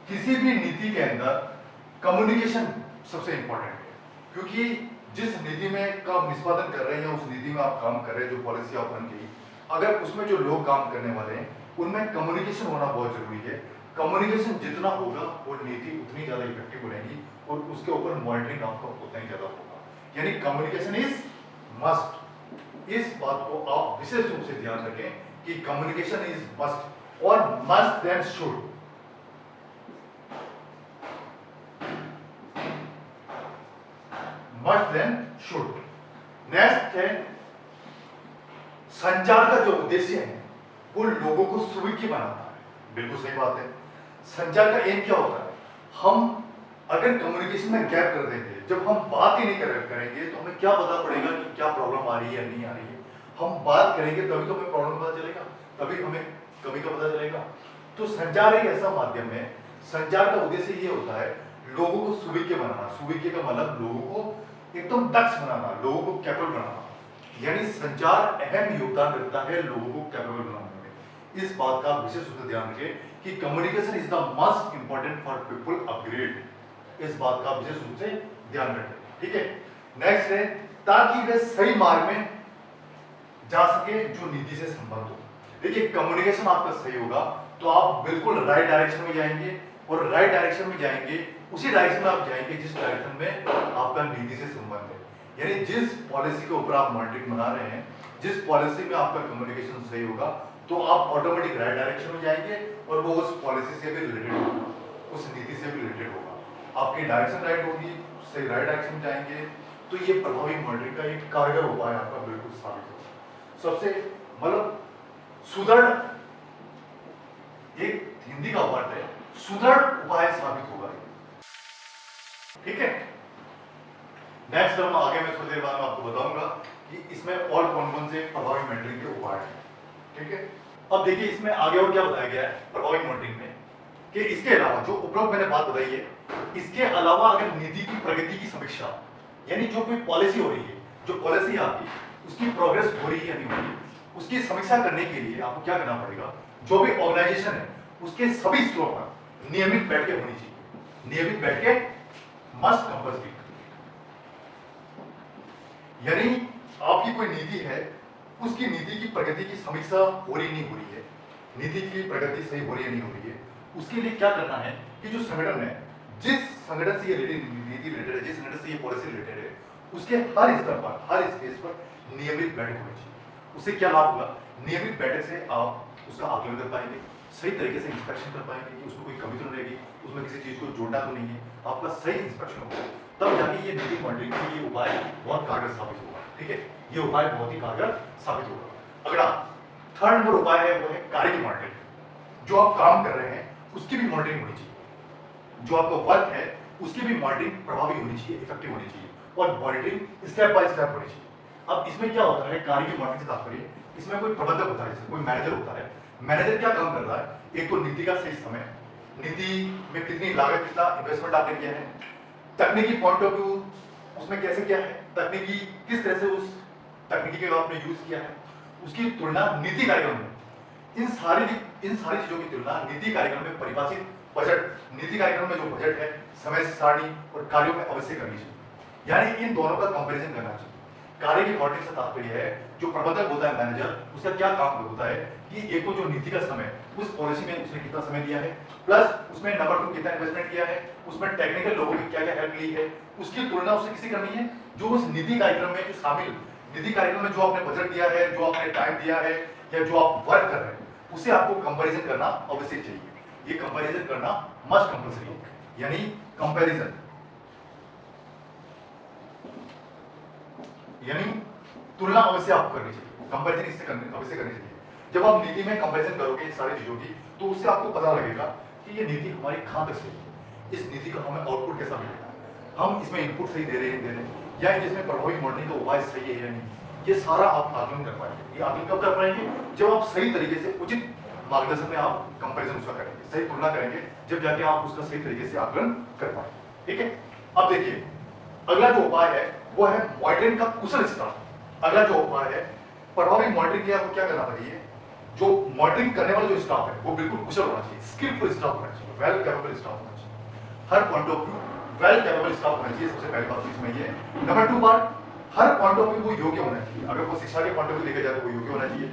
किसी भी नीति के अंदर कम्युनिकेशन सबसे इंपॉर्टेंट है, क्योंकि जिस नीति में का आप निष्पादन कर रहे हैं, उस नीति में आप काम कर रहे हैं, जो पॉलिसी आप बन गई, अगर उसमें जो लोग काम करने वाले हैं उनमें कम्युनिकेशन होना बहुत जरूरी है। कम्युनिकेशन जितना होगा वो नीति उतनी ज्यादा इफेक्टिव बनेगी और उसके ऊपर मॉनिटरिंग आपका उतना ही ज्यादा होगा। यानी कम्युनिकेशन इज मस्ट। इस बात को आप विशेष रूप से ध्यान रखें कि कम्युनिकेशन इज मस्ट और must than should. Must than should. Next है संचार का जो उद्देश्य है वो लोगों को सुविधा बनाना है। बिल्कुल सही बात है। संचार का एम क्या होता है? हम अगर कम्युनिकेशन में गैप कर देंगे, जब हम बात ही नहीं करेंगे तो हमें क्या पता पड़ेगा कि क्या प्रॉब्लम आ रही है या नहीं आ रही है। हम बात करेंगे तभी तो हमें प्रॉब्लम पता चलेगा, तभी हमें कमी का पता चलेगा। तो संचार एक ऐसा माध्यम है, संचार का उद्देश्य ये होता है लोगों को सुविधा बनाना। सुविधा का मतलब लोगों को एकदम दक्ष बनाना, लोगों को कैपेबल बनाना। यानी संचार अहम योगदान करता है लोगों को कैपेबल बनाने में। इस बात का विशेष रूप से ध्यान रखें कि communication is the most important for people upgrade. इस बात का विशेष रूप से ध्यान रखें, ठीक है। नेक्स्ट है ताकि वे सही मार्ग में जा सके जो नीति से संबंध हो। देखिए कम्युनिकेशन आपका सही होगा तो आप बिल्कुल राइट डायरेक्शन में जाएंगे, और राइट डायरेक्शन में जाएंगे उसी डायरेक्शन में आप जाएंगे जिस डायरेक्शन में आपका नीति से संबंध है। यानी जिस पॉलिसी के ऊपर आप मॉनिटरिंग बना रहे हैं, जिस पॉलिसी में आपका कम्युनिकेशन सही होगा तो आप ऑटोमेटिक राइट डायरेक्शन में जाएंगे और वो उस पॉलिसी से भी रिलेटेड होगा, उस नीति से भी रिलेटेड होगा। आपकी डायरेक्शन राइट होगी, सही राइट डायरेक्शन में जाएंगे तो ये प्रभावी मॉनिटरिंग का एक कारगर उपाय आपका बिल्कुल साबित होगा। सबसे मतलब सुदृढ़, एक हिंदी का वर्ड है, सुदृढ़ उपाय साबित होगा, ठीक है। नेक्स्ट टर्म आगे मैं थोड़ी देर बाद आपको बताऊंगा कि इसमें और कौन कौन से प्रभावी मॉनिटरिंग के उपाय हैं, ठीक है। अब देखिए इसमें आगे और क्या बताया गया है प्रभावी मॉनिटरिंग में कि इसके अलावा जो उपरोक्त मैंने बात बताई है, इसके अलावा अगर नीति की प्रगति की समीक्षा, यानी जो कोई पॉलिसी हो रही है, जो पॉलिसी आपकी उसकी प्रोग्रेस हो रही है या नहीं हो रही है, उसकी समीक्षा करने के लिए आपको क्या करना पड़ेगा, जो भी ऑर्गेनाइजेशन है उसके सभी स्तरों पर नियमित बैठकें होनी चाहिए। नियमित बैठकें मस्ट कंपल्सरी। यानी आपकी कोई नीति है, उसकी नीति की प्रगति की समीक्षा हो रही नहीं हो रही है, नीति की प्रगति सही हो रही है नहीं हो रही है, उसके लिए क्या करना है कि जो संगठन है, जिस संगठन से ये नीति रिलेटेड है, जिस संगठन से ये पॉलिसी रिलेटेड है, उसके हर स्तर पर, हर स्टेज पर नियमित बैठक होनी चाहिए। उससे क्या लाभ होगा? नियमित बैठक से आप उसका आकलन कर पाएंगे, सही तरीके से इंस्पेक्शन कर पाएंगे कि उसमें कोई कमी तो नहीं रहेगी, उसमें किसी चीज को जोड़ना तो नहीं है, आपका सही इंस्पेक्शन होगा, तब जाके ये नीति मॉनिटरिंग के ये उपाय बहुत कारगर साबित होगा, ठीक है। ये उपाय बहुत ही कारगर साबित होगा। अगला थर्ड नंबर उपाय है वो है कार्य की मॉनिटरिंग। जो आप काम कर रहे हैं उसकी भी मॉनिटरिंग होनी चाहिए, जो आपका वर्क है उसकी भी मॉनिटरिंग प्रभावी होनी चाहिए, इफेक्टिव होनी चाहिए, और मॉनिटरिंग स्टेप बाय स्टेप होनी चाहिए। अब इसमें क्या होता है कार्य की मॉनिटरिंग से तात्पर्य, इसमें कोई प्रबंधक होता है, कोई मैनेजर होता है। मैनेजर क्या काम कर रहा है? एक तो नीति का सही समय, नीति में कितनी लागत, कितना इन्वेस्टमेंट आपने किया है, तकनीकी पॉइंट ऑफ व्यू उसमें कैसे क्या है, तकनीकी किस तरह से उस तकनीकी का आपने यूज किया है, उसकी तुलना नीति कार्यक्रम में, इन सारी चीजों की तुलना नीति कार्यक्रम में परिभाषित बजट, नीति कार्यक्रम में जो बजट है, समय सारणी और कार्यों में अवश्य करनी चाहिए। यानी इन दोनों का कंपैरिजन करना चाहिए। कार्य की मॉनिटरिंग से तात्पर्य है जो प्रबंधक होता है, मैनेजर, उसका क्या काम होता है कि एक तो जो नीति का समय, उस पॉलिसी में उसने कितना समय दिया है, प्लस उसमें नंबर 2 कितना इन्वेस्टमेंट किया है, उसमें टेक्निकल लोगों की क्या क्या हेल्प ली है, उसकी तुलना उससे किसी करनी है जो उस नीति कार्यक्रम में जो शामिल, नीति कार्यक्रम में जो आपने बजट दिया है, जो आपने टाइम दिया है, या जो आप वर्क कर रहे हैं, उससे आपको कंपैरिजन करना अवश्य चाहिए। ये कंपैरिजन करना मस्ट कंपल्सरी है, यानी कंपैरिजन यानी तुलना अवश्य आपको करनी चाहिए, कंपैरिजन इससे अवश्य करनी चाहिए। जब आप नीति में कंपैरिजन करोगे इन सारी चीजों की, तो उससे आपको पता लगेगा कि ये नीति हमारी कहां तक सही है, इस नीति का हमें आउटपुट कैसा मिलेगा, हम इसमें इनपुट सही दे रहे हैं या इसमें प्रभावी मॉनिटरिंग का उपाय सही है या नहीं। ये सारा आप आकलन कर पाएंगे। ये आकलन कब कर पाएंगे? जब आप सही तरीके से उचित मार्गदर्शन में आप कंपैरिजन उसका करेंगे, सही तुलना करेंगे, जब जाके आप उसका सही तरीके से आकलन कर पाएंगे, ठीक है। अब देखिए अगला जो उपाय है वो है मॉनिटरिंग का कुशल स्टाफ। अगला जो उपाय है प्रभावी मॉनिटरिंग के लिए आपको क्या करना चाहिए, जो मॉनिटरिंग करने वाला जो स्टाफ है वो बिल्कुल कुशल होना चाहिए, स्किलफुल स्टाफ होना चाहिए, वेल कैपेबल स्टाफ होना चाहिए। हर point of view well capable staff होना चाहिए, सबसे पहली बात तो इसमें ये है। नंबर 2 बात, हर पॉइंट ऑफ व्यू वो योग्य होना चाहिए। अगर वो शिक्षा के पॉइंट ऑफ व्यू देखा जाए तो वो योग्य होना चाहिए,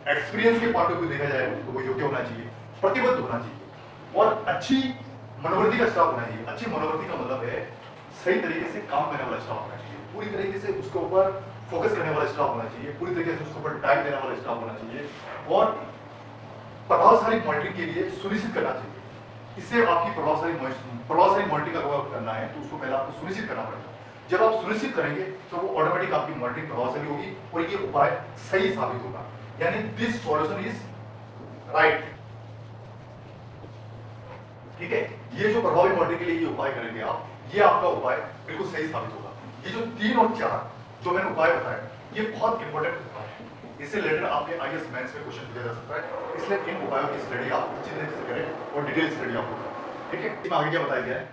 एक्सपीरियंस के पॉइंट ऑफ व्यू देखा जाए तो वो योग्य होना चाहिए, प्रतिबद्ध होना चाहिए और अच्छी मनोवृत्ति का स्टाफ होना चाहिए। अच्छी मनोवृत्ति का मतलब है सही तरीके से काम करने वाला स्टाफ होना चाहिए, पूरी तरीके से उसके ऊपर फोकस करने वाला स्टाफ होना चाहिए, पूरी तरीके से उसके ऊपर टाइम देने वाला स्टाफ होना चाहिए और प्रभावशाली मॉनिटरिंग के लिए सुनिश्चित करना चाहिए। इससे आपकी प्रभावशाली मॉनिटरिंग का अगर करना है तो उसको पहले आपको सुनिश्चित करना पड़ेगा। जब आप सुनिश्चित करेंगे तो वो ऑटोमेटिक आपकी मॉनिटरिंग प्रभावशाली होगी और ये उपाय सही साबित होगा, यानी दिस सॉल्यूशन इज राइट। ठीक है, ये जो प्रभावी मॉनिटरिंग के लिए ये उपाय करेंगे आप, ये आपका उपाय बिल्कुल सही साबित होगा। ये जो 3 और 4 जो मैंने उपाय बताए ये बहुत इंपॉर्टेंट उपाय है, इससे रिलेटेड आपके आईएएस मेंस में क्वेश्चन पूछा जा सकता है, इसलिए इन उपायों की स्टडी आप अच्छी तरह से करें और डिटेल स्टडी आप करें। ठीक है, इसमें आगे क्या बताया गया है,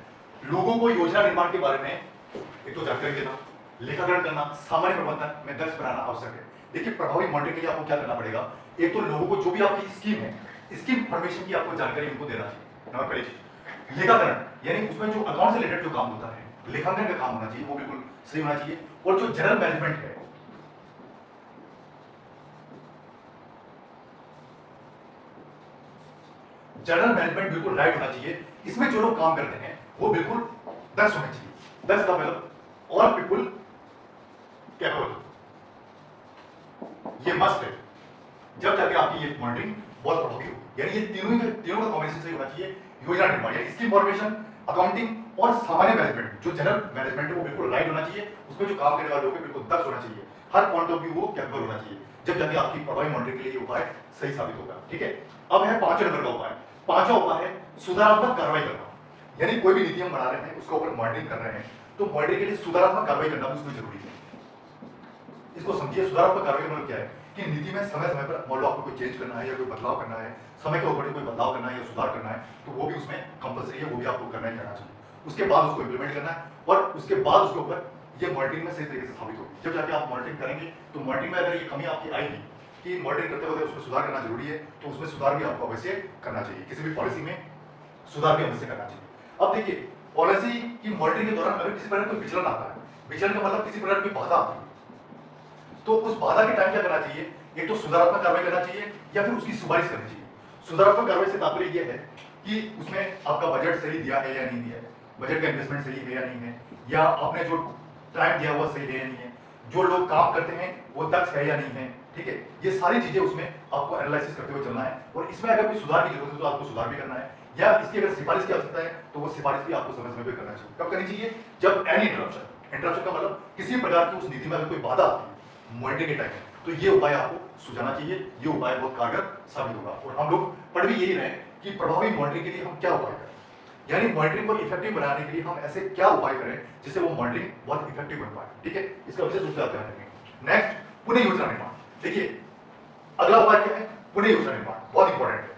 लोगों को योजना निर्माण के बारे में एक तो जानकारी देना, लेखाकरण करना, सामान्य प्रबंधन में दक्ष बनाना आवश्यक है। देखिए प्रभावी मॉनिटरिंग के लिए आपको क्या करना पड़ेगा, एक तो लोगों को जो भी आपकी स्कीम है, स्कीम इन्फॉर्मेशन की आपको जानकारी उनको देना चाहिए। नंबर पहली चीज लेखाकरण, यानी उसमें जो अकाउंट से रिलेटेड जो काम होता है, लेखांकन का काम होना चाहिए, वो बिल्कुल सही होना चाहिए। और जो जनरल मैनेजमेंट है, जनरल मैनेजमेंट बिल्कुल राइट होना चाहिए। इसमें जो लोग काम करते हैं वो बिल्कुल दक्ष होने चाहिए, दक्ष का मतलब और पीपुल कैपेबल, ये मस्ट है। जब जाके आपकी ये मॉनिटरिंग बहुत प्रभावी हो, यानी ये तीनों का कॉम्बिनेशन सही होना चाहिए। योजना निर्माण यानी स्कीम फॉर्मेशन, अकाउंटिंग और सामान्य मैनेजमेंट, जो जनरल मैनेजमेंट है वो बिल्कुल राइट होना चाहिए, उसमें जो काम करने वाले लोग हैं बिल्कुल दक्ष होना चाहिए, हर पॉइंट ऑफ व्यू वो कैपेबल होना चाहिए। जब जाके आपकी प्रभावी मॉनिटरिंग के लिए ये उपाय सही साबित होगा। ठीक है, अब है 5 नंबर का उपाय। 5वां उपाय है सुधारात्मक कार्रवाई करना, यानी कोई भी नीति हम बना रहे हैं उसके ऊपर मॉनिटरिंग कर रहे हैं तो मॉनिटरिंग के लिए सुधारात्मक कार्रवाई करना भी उसमें जरूरी है। इसको समझिए, सुधारात्मक कार्रवाई मतलब क्या है कि नीति में समय समय पर मान लो आपको कोई चेंज करना है या कोई बदलाव करना है, समय के ऊपर कोई बदलाव करना है या सुधार करना है तो वो भी उसमें कंपलसरी है, वो भी आपको करना ही करना चाहिए। उसके बाद उसको इंप्लीमेंट करना है और उसके बाद उसके ऊपर ये मॉनिटरिंग में सही तरीके से साबित होगी। जब जाके आप मॉनिटरिंग करेंगे तो मॉनिटरिंग में अगर ये कमी आपकी आएगी कि मॉनिटरिंग करते वक्त उसमें सुधार करना जरूरी है तो उसमें सुधार भी आपको अवश्य करना चाहिए, किसी भी पॉलिसी में सुधार भी अवश्य करना चाहिए। अब देखिए पॉलिसी की मॉनिटरिंग के दौरान अगर किसी प्रकार कोई विचलन आता है, विचलन का मतलब किसी प्रकार की बाधा आती है, तो उस बाधा के टाइम क्या करना चाहिए, एक तो सुधारात्मक कार्रवाई करना चाहिए या फिर उसकी सिफारिश करनी चाहिए। सुधारात्मक कार्रवाई से तात्पर्य यह है कि उसमें आपका बजट सही दिया है या नहीं दिया है, बजट का इन्वेस्टमेंट सही है या नहीं है, या आपने जो टाइम दिया हुआ सही है या नहीं है, जो लोग काम करते हैं वो दक्ष है या नहीं है। ठीक है, ये सारी चीजें उसमें आपको एनालिसिस करते हुए चलना है और इसमें अगर कोई सुधार की जरूरत है तो आपको सुधार भी करना है, या इसकी अगर सिफारिश की आवश्यकता है तो वो सिफारिश भी आपको समय समय पर करना चाहिए। कब करनी चाहिए, जब एनी इंटरप्शन का मतलब किसी प्रकार की उस नीति में अगर कोई बाधा आती है मॉनिटरिंग के टाइम तो ये उपाय आपको सुझाना चाहिए, ये उपाय बहुत कारगर साबित होगा। और हम लोग पढ़ भी यही रहे कि प्रभावी मॉनिटरिंग के लिए हम क्या उपाय करें, यानी मॉनिटरिंग को इफेक्टिव बनाने के लिए हम ऐसे क्या उपाय करें जिससे वो मॉनिटरिंग बहुत इफेक्टिव बन पाए। ठीक है, इसका विशेष रूप से आप ध्यान रखेंगे। नेक्स्ट, पुनः योजना निर्माण। देखिए अगला उपाय क्या है, पुनः योजना निर्माण, बहुत इंपॉर्टेंट है।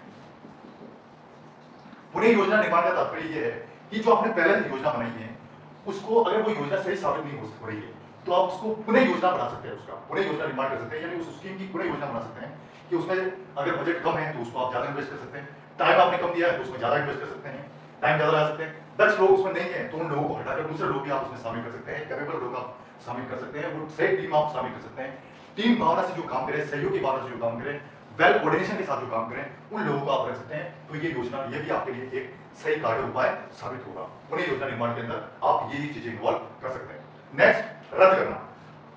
पुनः योजना निर्माण का तात्पर्य यह है कि जो आपने पहले योजना बनाई है उसको अगर वो योजना सही साबित नहीं हो रही है तो आप उसको पुनः योजना बना सकते हैं, उसका पुनः योजना निर्माण कर सकते हैं, यानी उस स्कीम की पुनः योजना बना सकते हैं कि उसमें अगर बजट कम है तो उसको आप ज्यादा इन्वेस्ट कर सकते हैं, टाइम आपने कम दिया है तो उसमें ज्यादा इन्वेस्ट कर सकते हैं, टाइम ज्यादा लगा सकते हैं, 10 लोग उसमें नहीं है तो उन लोगों को हटाकर दूसरे लोग भी आप उसमें शामिल कर सकते हैं, कैपेबल लोग आप शामिल कर सकते हैं, वो सही टीम आप शामिल कर सकते हैं, टीम भावना से जो काम करे, सहयोग की भावना से जो काम करे, वेल कोऑर्डिनेशन के साथ जो काम करें उन लोगों को आप रख सकते हैं। तो ये योजना ये भी आपके लिए एक सही कारगर उपाय साबित होगा। पुनः योजना निर्माण के अंदर आप ये चीजें इन्वॉल्व कर सकते हैं। नेक्स्ट, रद्द करना।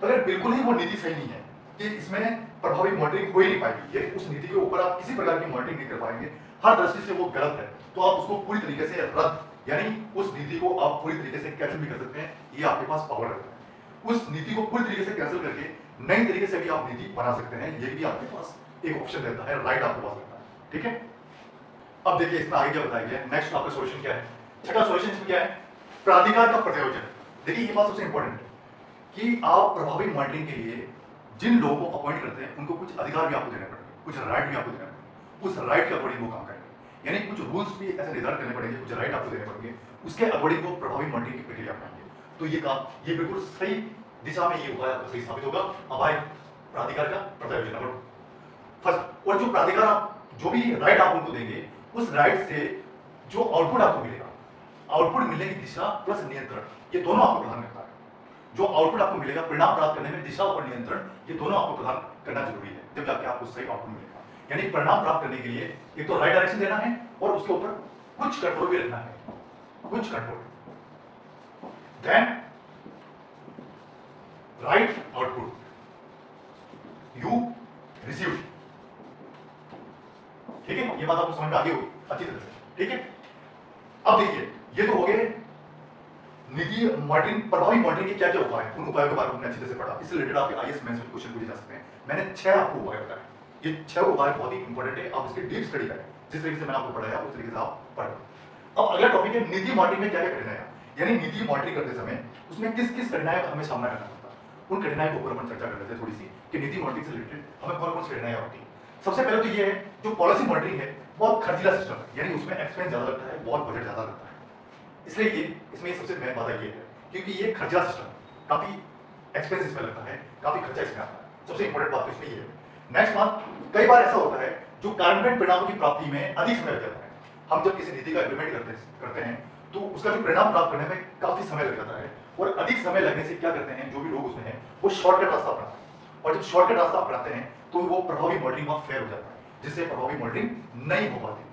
तो अगर बिल्कुल ही वो नीति सही नहीं है कि इसमें प्रभावी मॉनिटरिंग हो ही नहीं पाएगी, ये उस नीति के ऊपर आप किसी प्रकार की मॉनिटरिंग नहीं कर पाएंगे, हर दृष्टि से वो गलत है, तो आप उसको पूरी तरीके से रद्द यानी उस नीति को आप पूरी तरीके से कैंसिल भी कर सकते हैं, ये आपके पास पावर रहता है। उस नीति को पूरी तरीके से कैंसिल करके नई तरीके से भी आप नीति बना सकते हैं, ये भी आपके पास एक ऑप्शन रहता है, राइट आपके पास रहता है। ठीक है, अब देखिए इसमें आगे क्या बताया गया है। नेक्स्ट आपका सॉल्यूशन क्या है, छठा सॉल्यूशन इसमें क्या है, प्राधिकार का प्रत्यायोजन। देखिए ये बात सबसे इंपॉर्टेंट है कि आप प्रभावी मॉनिटरिंग के लिए जिन लोगों को अपॉइंट करते हैं उनको कुछ अधिकार भी आपको देने पड़ेंगे, कुछ राइट भी आपको देने पड़ेंगे, उस राइट के अकॉर्डिंग वो काम करेंगे, यानी कुछ रूल्स भी ऐसे निर्धारित करने पड़ेंगे, कुछ राइट आपको देने पड़ेंगे, उसके अकॉर्डिंग वो प्रभावी मॉनिटरिंग की प्रक्रिया अपनाएंगे। तो ये बिल्कुल सही दिशा में ये उपाय आपका सही साबित होगा। अब आए प्राधिकार का प्रत्यायोजन नंबर फर्स्ट। और जो प्राधिकार जो भी राइट आप उनको देंगे, उस राइट से जो आउटपुट आपको मिलेगा, आउटपुट मिलने की दिशा प्लस नियंत्रण, ये दोनों आपको प्रदान करता है। जो आउटपुट आपको मिलेगा परिणाम प्राप्त करने में दिशा और नियंत्रण, ये दोनों आपको प्रदान करना जरूरी है, जब जाके आपको सही आउटपुट मिलेगा। यानी परिणाम प्राप्त करने के लिए एक तो राइट डायरेक्शन देना है और उसके ऊपर कुछ कंट्रोल भी रखना है, कुछ control. Then right output you receive. ठीक है, ये बात आपको समझ में आ गई होगी अच्छी तरह से। ठीक है, अब देखिए ये तो हो गए नीति मॉनिटरिंग, प्रभावी मॉनिटरिंग के क्या क्या उपाय हैं, उन उपायों के बारे में हमने अच्छी तरह से पढ़ा। इससे रिलेटेड आपके आईएएस मेंस में क्वेश्चन पूछे जा सकते हैं। मैंने 6 आपको उपाय बताए, ये 6 उपाय बहुत ही इंपॉर्टेंट है, आप इसकी डीप स्टडी करें। जिस तरीके से मैंने आपको पढ़ाया उस तरीके से आप पढ़ें। अब अगला टॉपिक है नीति मॉनिटरिंग में क्या क्या कठिनाइयां, यानी नीति मॉनिटरिंग करते समय उसमें किस किस कठिनाइयों का हमें सामना करना पड़ता है। उन कठिनाइयों के ऊपर अपन चर्चा कर लेते हैं थोड़ी सी, कि नीति मॉनिटरिंग से रिलेटेड हमें कौन कौन सी कठिनाइयां होती हैं। सबसे पहले तो ये है जो पॉलिसी मॉनिटरिंग है बहुत खर्चीला सिस्टम है, यानी उसमें एक्सपेंस ज्यादा लगता है, बहुत बजट ज्यादा लगता है। इसलिए ये इसमें सबसे मेन बात ये है क्योंकि ये खर्चीला सिस्टम है, काफी एक्सपेंस इसमें लगता है, काफी खर्चा इसमें आता है। सबसे इंपॉर्टेंट बात तो इसमें ये है। नेक्स्ट बात, कई बार ऐसा होता है जो कार्यान्वयन परिणामों की प्राप्ति में अधिक समय लग जाता है। हम जब किसी नीति का इम्प्लीमेंट करते हैं तो उसका जो परिणाम प्राप्त करने में काफी समय लग जाता है, और अधिक समय लगने से क्या करते हैं जो भी लोग उसमें हैं वो शॉर्टकट रास्ता अपनाते हैं, और जब शॉर्टकट रास्ता अपनाते हैं तो वो प्रभावी मॉनिटरिंग वहां फेल हो जाता है, जिससे प्रभावी मॉनिटरिंग नहीं हो पाती,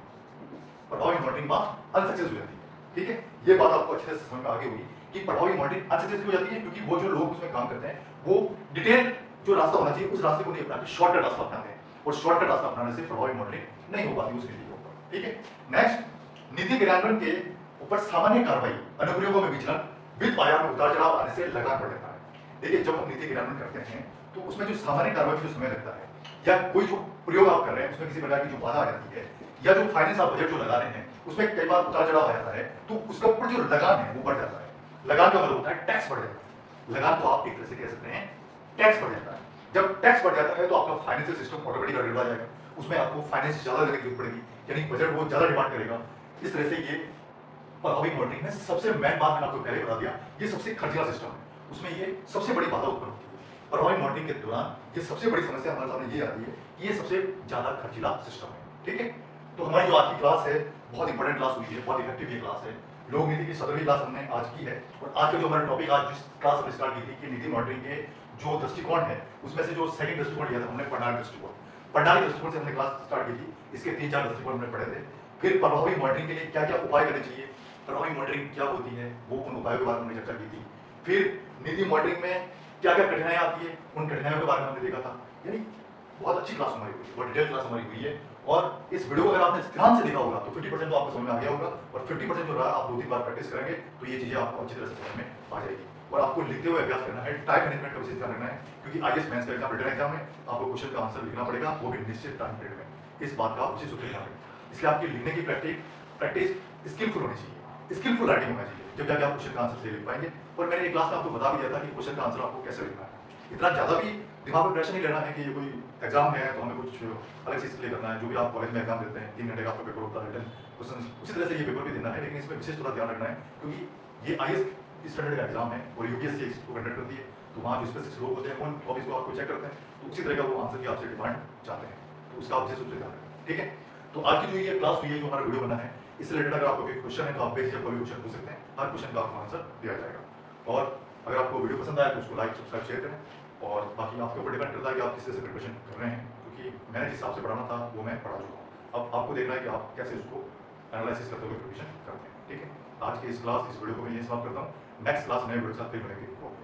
प्रभावी मॉनिटरिंग वहां अनसक्सेस हो जाती है। ठीक है, ये बात आपको अच्छे से समझ में आगे हुई कि प्रभावी मॉनिटरिंग अनसक्सेस हो जाती है क्योंकि वो जो लोग उसमें काम करते हैं वो डिटेल जो रास्ता होना चाहिए उस रास्ते को नहीं अपनाते, शॉर्टकट रास्ता अपनाते हैं, और शॉर्टकट रास्ता अपनाने से प्रभावी मॉनिटरिंग नहीं हो पाती उस नीति के ऊपर। ठीक है, नेक्स्ट, नीति क्रियान्वयन के ऊपर सामान्य कार्रवाई अनुप्रयोगों में विचलन, वित्त आयाम में उतार चढ़ाव आने से लगान पड़ जाता है। देखिए जब हम नीति क्रियान्वयन करते हैं तो उसमें जो सामान्य कार्रवाई में जो समय लगता है, या कोई जो प्रयोग आप कर रहे हैं उसमें किसी प्रकार की जो बाधा आ जाती है, या जो फाइनेंस आप बजट जो लगा रहे हैं उसमें कई बार उतार चढ़ाव आ जाता है, तो उसके ऊपर जो लगान है वो बढ़ जाता है। लगान का मतलब होता है टैक्स बढ़ जाता है। लगान तो आप एक तरह से कह सकते हैं टैक्स बढ़ जाता है। जब टैक्स बढ़ जाता है तो आपका फाइनेंशियल सिस्टम ऑटोमेटिकली बढ़ जाएगा, उसमें आपको फाइनेंस ज्यादा देने की जरूरत पड़ेगी, यानी बजट बहुत ज्यादा डिमांड करेगा। इस तरह से ये प्रभावी मॉनिटरिंग में सबसे मेन बात मैंने आपको पहले बता दिया, ये सबसे खर्चीला सिस्टम है, उसमें ये सबसे बड़ी बाधा उत्पन्न होती है। प्रभावी मॉनिटरिंग के दौरान ये सबसे बड़ी समस्या हमारे सामने ये आती है कि ये सबसे ज्यादा खर्चीला सिस्टम है। ठीक है, तो हमारी जो आज की क्लास है बहुत इंपॉर्टेंट क्लास हुई है, बहुत इफेक्टिव ये क्लास है। लोक नीति की 17वीं क्लास हमने आज की है, और आज का जो हमारा टॉपिक आज जिस क्लास हमने स्टार्ट की थी कि नीति मॉनिटरिंग के जो दृष्टिकोण है उसमें से जो सेकंड दृष्टिकोण लिया था हमने प्रणाली दृष्टिकोण, प्रणाली दृष्टिकोण से हमने क्लास स्टार्ट की थी। इसके 3-4 दृष्टिकोण हमने पढ़े थे। फिर प्रभावी मॉनिटरिंग के लिए क्या क्या उपाय करने चाहिए, प्रभावी मॉनिटरिंग क्या होती है, वो उन उपायों के बारे में हमने चर्चा की थी। फिर नीति मॉनिटरिंग में क्या क्या कठिनाइयां आती है, उन कठिनाइयों के बारे में हमने देखा था। यानी बहुत अच्छी क्लास हमारी हुई है, बहुत डिटेल क्लास हमारी हुई है, और इस वीडियो को अगर आपने ध्यान से देखा होगा तो 50% तो आपको समझ में आ गया होगा, और 50% जो रहा आप 2-3 बार प्रैक्टिस करेंगे तो ये चीजें आपको अच्छी तरह से समझ में आ जाएगी। और आपको लिखते हुए अभ्यास करना है, टाइम मैनेजमेंट का विशेष ध्यान रखना है, क्योंकि आईएएस मेंस का एग्जाम रिटन एग्जाम है, आपको क्वेश्चन का आंसर लिखना पड़ेगा, वो भी निश्चित टाइम पीरियड में। इस बात का विशेष रूप से ध्यान रखें। इसलिए आपकी लिखने की प्रैक्टिस स्किलफुल होनी चाहिए, स्किलफुल राइटिंग होना चाहिए, जब जाके आप क्वेश्चन का आंसर सही लिख पाएंगे। और मैंने एक क्लास में आपको बता भी दिया था कि क्वेश्चन का आंसर आपको कैसे लिखना है। इतना ज्यादा भी दिमाग में प्रेशर नहीं लेना है कि ये कोई एग्जाम है तो हमें कुछ अलग चीज के लिए करना है। जो भी आप कॉलेज में एग्जाम देते हैं 3 घंटे का आपका पेपर होता है रिटन क्वेश्चन, उसी तरह से ये पेपर भी देना है, लेकिन इसमें विशेष थोड़ा ध्यान रखना है क्योंकि ये आईएएस स्टैंडर्ड का एग्जाम है और यूपीएससी इसको कंडक्ट करती है, तो वहाँ जो स्पेसिफिक लोग होते हैं उन टॉपिक्स को आपको चेक करते हैं, तो उसी तरह का वो आंसर की आपसे डिमांड चाहते हैं, तो उसका विशेष रूप से ध्यान रखें। ठीक है, तो आज की जो ये क्लास हुई है, जो हमारा वीडियो बना है, इससे रिलेटेड अगर आपको कोई क्वेश्चन है तो आप बेझिझक कोई भी क्वेश्चन पूछ सकते हैं, हर क्वेश्चन का आपको आंसर दिया जाएगा। और अगर आपको वीडियो पसंद आया तो उसको लाइक सब्सक्राइब शेयर करें, और बाकी आपके ऊपर डिपेंड करता है कि आप किस तरह से प्रिपरेशन कर रहे हैं, क्योंकि मैंने जिस हिसाब से पढ़ाना था वो मैं पढ़ा चुका हूँ। अब आपको देखना है कि आप कैसे उसको एनालिसिस करते हुए प्रिपरेशन करते हैं। ठीक है, आज की इस वीडियो को मैं ये समाप्त करता हूँ। नेक्स्ट क्लास नए वीडियो के साथ फिर मिलेंगे। ओके।